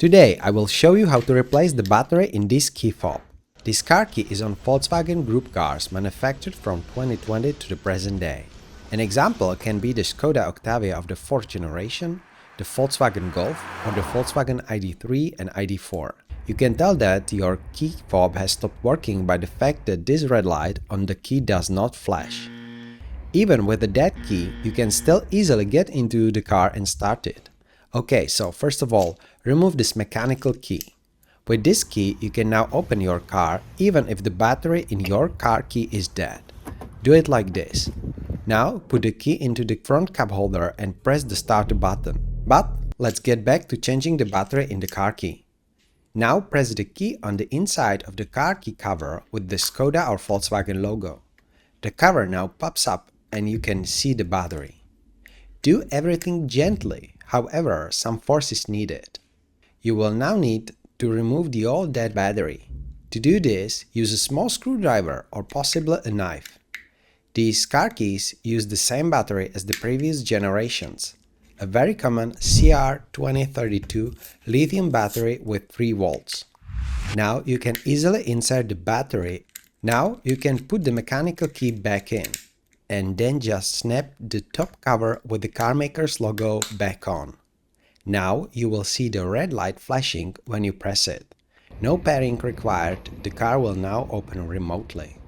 Today I will show you how to replace the battery in this key fob. This car key is on Volkswagen Group cars manufactured from 2020 to the present day. An example can be the Skoda Octavia of the 4th generation, the Volkswagen Golf or the Volkswagen ID.3 and ID.4. You can tell that your key fob has stopped working by the fact that this red light on the key does not flash. Even with a dead key, you can still easily get into the car and start it. Okay, so first of all, remove this mechanical key. With this key, you can now open your car even if the battery in your car key is dead. Do it like this. Now, put the key into the front cup holder and press the start button. But let's get back to changing the battery in the car key. Now press the key on the inside of the car key cover with the Skoda or Volkswagen logo. The cover now pops up and you can see the battery. Do everything gently, however, some force is needed. You will now need to remove the old dead battery. To do this, use a small screwdriver or possibly a knife. These car keys use the same battery as the previous generations, a very common CR2032 lithium battery with 3 volts. Now you can easily insert the battery. Now you can put the mechanical key back in, and then just snap the top cover with the carmaker's logo back on. Now you will see the red light flashing when you press it. No pairing required, the car will now open remotely.